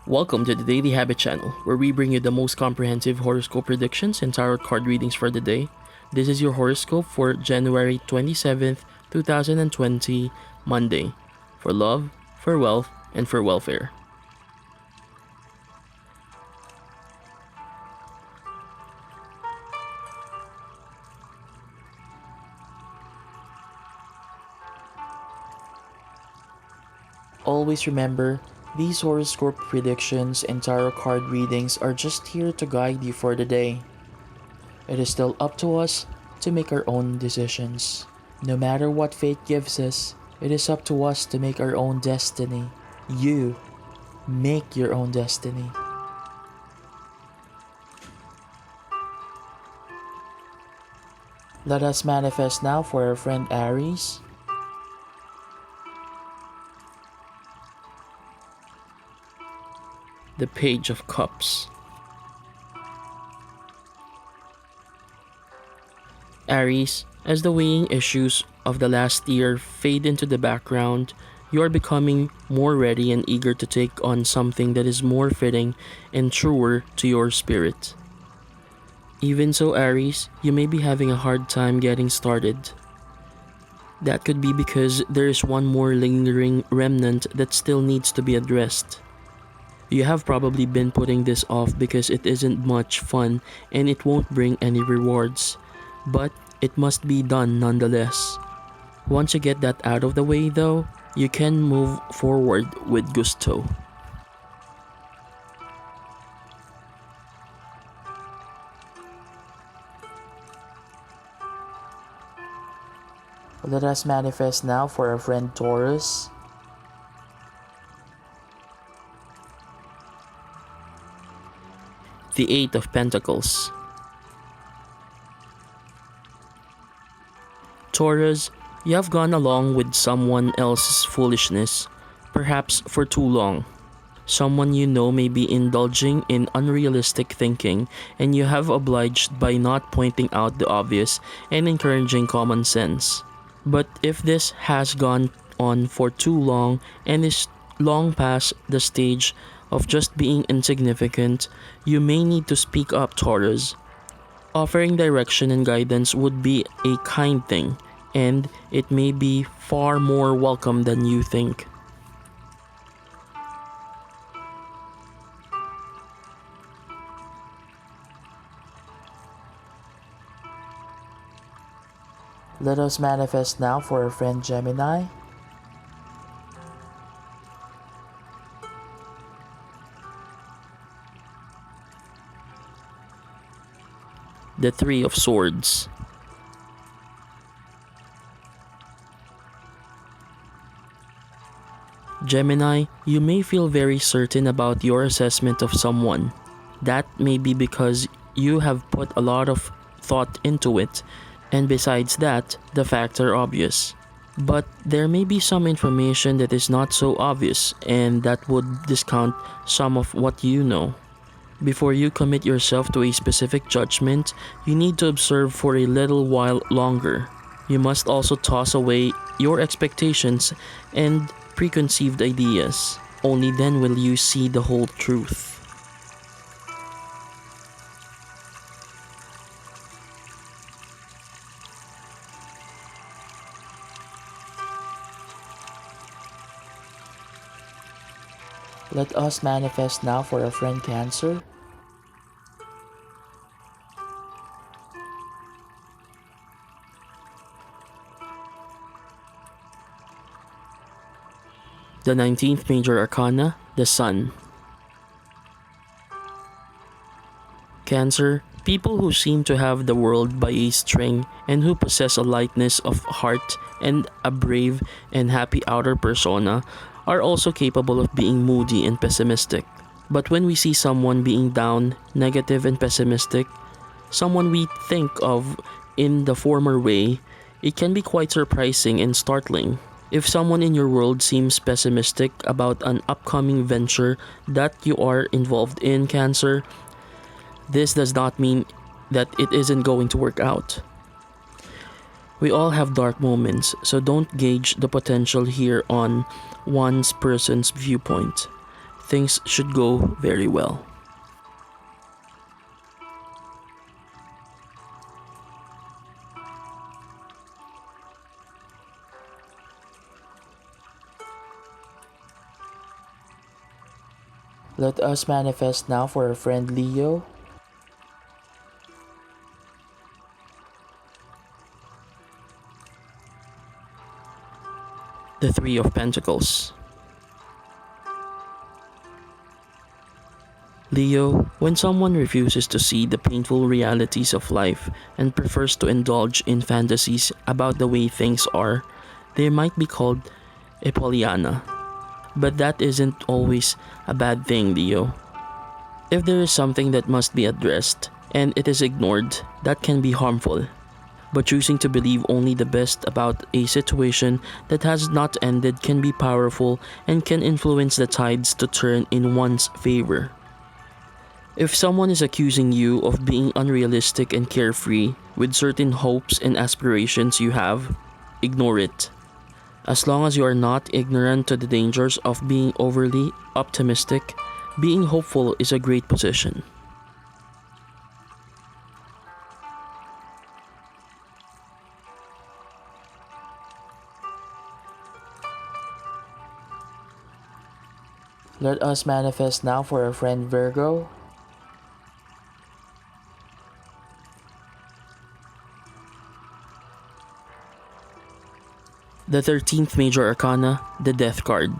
Welcome to the Daily Habit channel, where we bring you the most comprehensive horoscope predictions and tarot card readings for the day. This is your horoscope for January 27th, 2020, Monday, for love, for wealth, and for welfare. Always remember, these horoscope predictions and tarot card readings are just here to guide you for the day. It is still up to us to make our own decisions. No matter what fate gives us, it is up to us to make our own destiny. You make your own destiny. Let us manifest now for our friend Aries. The Page of Cups. Aries, as the weighing issues of the last year fade into the background, you are becoming more ready and eager to take on something that is more fitting and truer to your spirit. Even so, Aries, you may be having a hard time getting started. That could be because there is one more lingering remnant that still needs to be addressed. You have probably been putting this off because it isn't much fun and it won't bring any rewards, but it must be done nonetheless. Once you get that out of the way though, you can move forward with gusto. Let us manifest now for our friend Taurus. The Eight of Pentacles. Taurus, you have gone along with someone else's foolishness, perhaps for too long. Someone you know may be indulging in unrealistic thinking, and you have obliged by not pointing out the obvious and encouraging common sense. But if this has gone on for too long and is long past the stage of just being insignificant, you may need to speak up, Taurus. Offering direction and guidance would be a kind thing, and it may be far more welcome than you think. Let us manifest now for our friend Gemini. The Three of Swords. Gemini, you may feel very certain about your assessment of someone. That may be because you have put a lot of thought into it, and besides that, the facts are obvious. But there may be some information that is not so obvious, and that would discount some of what you know. Before you commit yourself to a specific judgment, you need to observe for a little while longer. You must also toss away your expectations and preconceived ideas. Only then will you see the whole truth. Let us manifest now for our friend Cancer. The 19th Major Arcana, the Sun. Cancer, people who seem to have the world by a string and who possess a lightness of heart and a brave and happy outer persona are also capable of being moody and pessimistic. But when we see someone being down, negative and pessimistic, someone we think of in the former way, it can be quite surprising and startling. If someone in your world seems pessimistic about an upcoming venture that you are involved in, Cancer, this does not mean that it isn't going to work out. We all have dark moments, so don't gauge the potential here on one person's viewpoint. things should go very well. Let us manifest now for our friend Leo. The Three of Pentacles. Leo, when someone refuses to see the painful realities of life and prefers to indulge in fantasies about the way things are, they might be called a Pollyanna. But that isn't always a bad thing, Leo. If there is something that must be addressed and it is ignored, that can be harmful. But choosing to believe only the best about a situation that has not ended can be powerful and can influence the tides to turn in one's favor. If someone is accusing you of being unrealistic and carefree with certain hopes and aspirations you have, ignore it. As long as you are not ignorant to the dangers of being overly optimistic, being hopeful is a great position. Let us manifest now for our friend Virgo. The 13th Major Arcana, the Death card.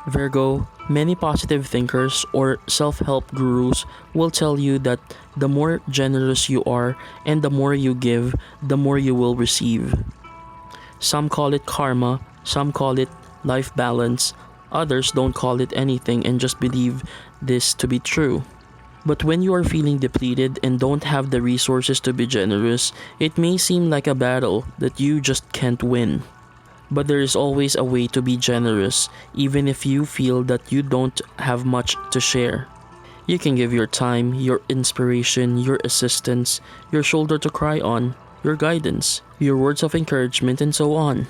Virgo, many positive thinkers or self-help gurus will tell you that the more generous you are and the more you give, the more you will receive. Some call it karma, some call it life balance, others don't call it anything and just believe this to be true. But when you are feeling depleted and don't have the resources to be generous, it may seem like a battle that you just can't win. But there is always a way to be generous, even if you feel that you don't have much to share. You can give your time, your inspiration, your assistance, your shoulder to cry on, your guidance, your words of encouragement, and so on.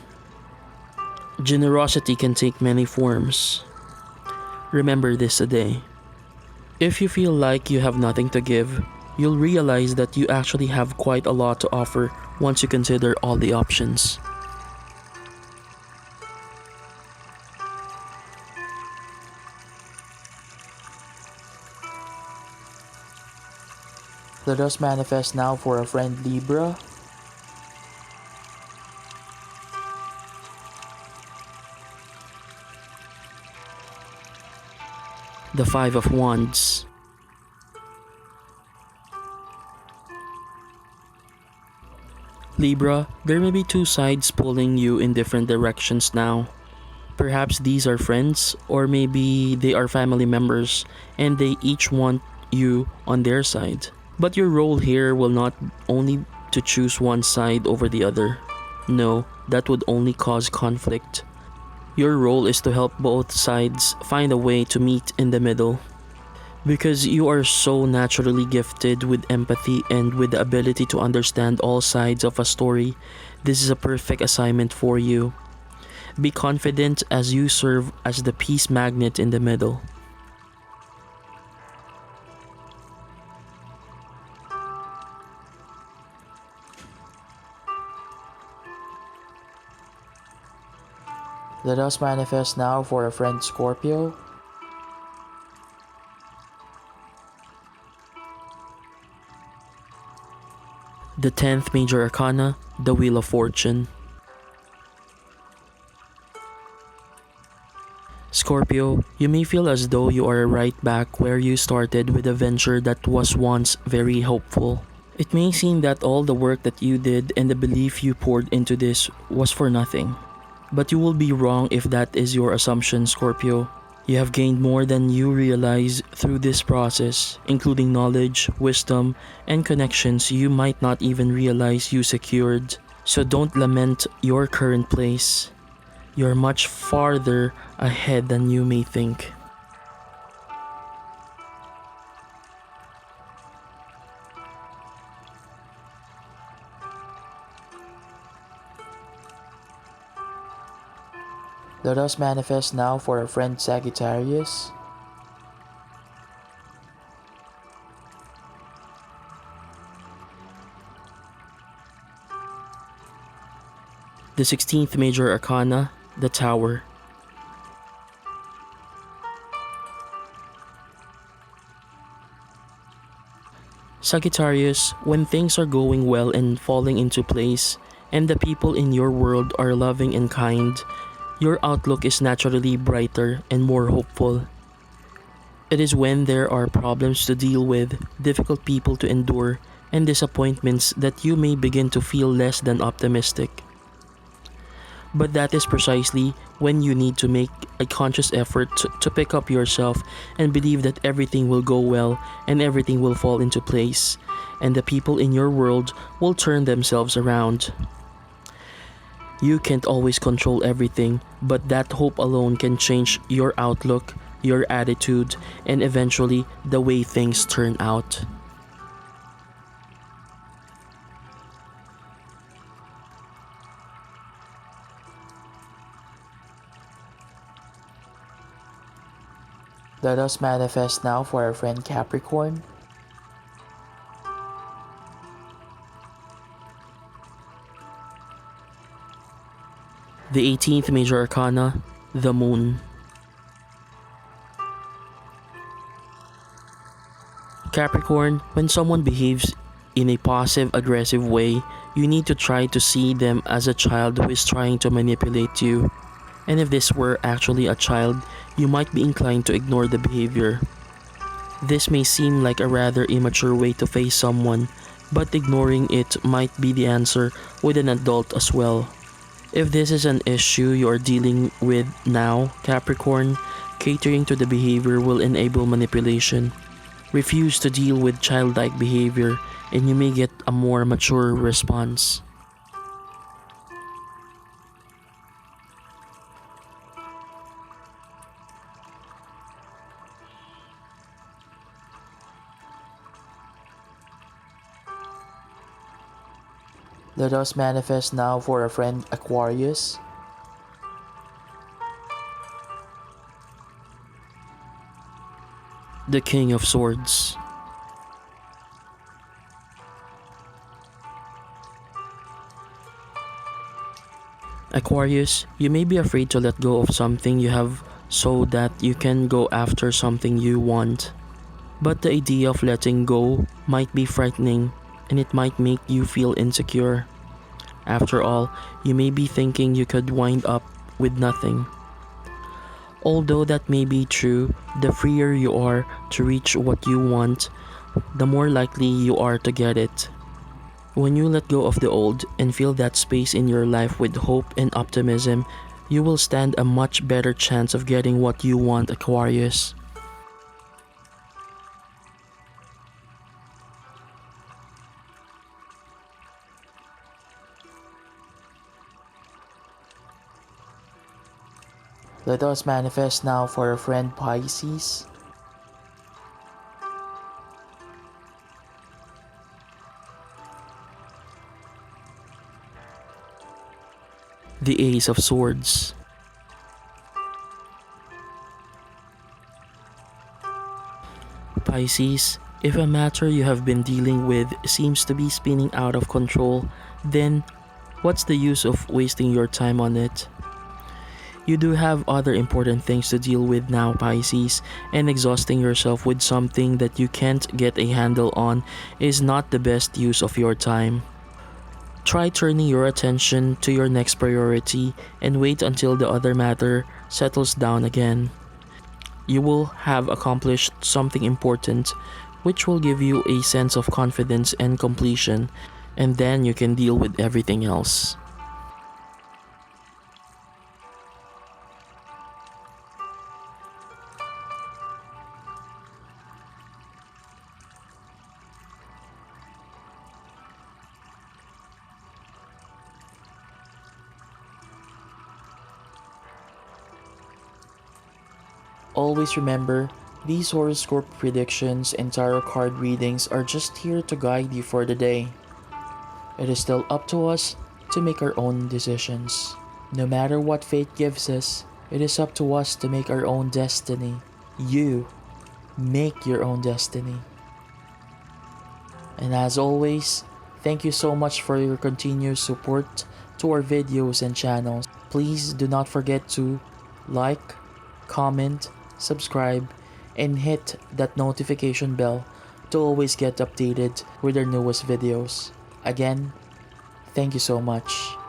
Generosity can take many forms. Remember this today. If you feel like you have nothing to give, you'll realize that you actually have quite a lot to offer once you consider all the options. Let us manifest now for our friend Libra. The Five of Wands. Libra, there may be two sides pulling you in different directions now. Perhaps these are friends, or maybe they are family members, and they each want you on their side. But your role here will not only to choose one side over the other. No, that would only cause conflict. Your role is to help both sides find a way to meet in the middle. Because you are so naturally gifted with empathy and with the ability to understand all sides of a story, this is a perfect assignment for you. Be confident as you serve as the peace magnet in the middle. Let us manifest now for our friend Scorpio. The 10th Major Arcana, the Wheel of Fortune. Scorpio, you may feel as though you are right back where you started with a venture that was once very hopeful. It may seem that all the work that you did and the belief you poured into this was for nothing. But you will be wrong if that is your assumption, Scorpio. You have gained more than you realize through this process, including knowledge, wisdom, and connections you might not even realize you secured. So don't lament your current place. You're much farther ahead than you may think. Let us manifest now for our friend Sagittarius. The 16th major arcana, the Tower. Sagittarius, when things are going well and falling into place, and the people in your world are loving and kind, your outlook is naturally brighter and more hopeful. It is when there are problems to deal with, difficult people to endure, and disappointments that you may begin to feel less than optimistic. But that is precisely when you need to make a conscious effort to pick up yourself and believe that everything will go well and everything will fall into place, and the people in your world will turn themselves around. You can't always control everything, but that hope alone can change your outlook, your attitude, and eventually the way things turn out. Let us manifest now for our friend Capricorn. The 18th major arcana, the Moon. Capricorn, when someone behaves in a passive-aggressive way, you need to try to see them as a child who is trying to manipulate you. And if this were actually a child, you might be inclined to ignore the behavior. This may seem like a rather immature way to face someone, but ignoring it might be the answer with an adult as well. If this is an issue you are dealing with now, Capricorn, catering to the behavior will enable manipulation. Refuse to deal with childlike behavior and you may get a more mature response. Let us manifest now for our friend Aquarius. The King of Swords. Aquarius, you may be afraid to let go of something you have so that you can go after something you want. But the idea of letting go might be frightening and it might make you feel insecure. After all, you may be thinking you could wind up with nothing. Although that may be true, the freer you are to reach what you want, the more likely you are to get it. When you let go of the old and fill that space in your life with hope and optimism, you will stand a much better chance of getting what you want, Aquarius. Let us manifest now for our friend Pisces. The Ace of Swords. Pisces, if a matter you have been dealing with seems to be spinning out of control, then what's the use of wasting your time on it? You do have other important things to deal with now, Pisces, and exhausting yourself with something that you can't get a handle on is not the best use of your time. Try turning your attention to your next priority and wait until the other matter settles down again. You will have accomplished something important, which will give you a sense of confidence and completion, and then you can deal with everything else. Always remember, these horoscope predictions and tarot card readings are just here to guide you for the day. It is still up to us to make our own decisions. No matter what fate gives us, It is up to us to make our own destiny. You make your own destiny. And as always, thank you so much for your continued support to our videos and channels. Please do not forget to like, comment, subscribe, and hit that notification bell to always get updated with our newest videos. Again, thank you so much.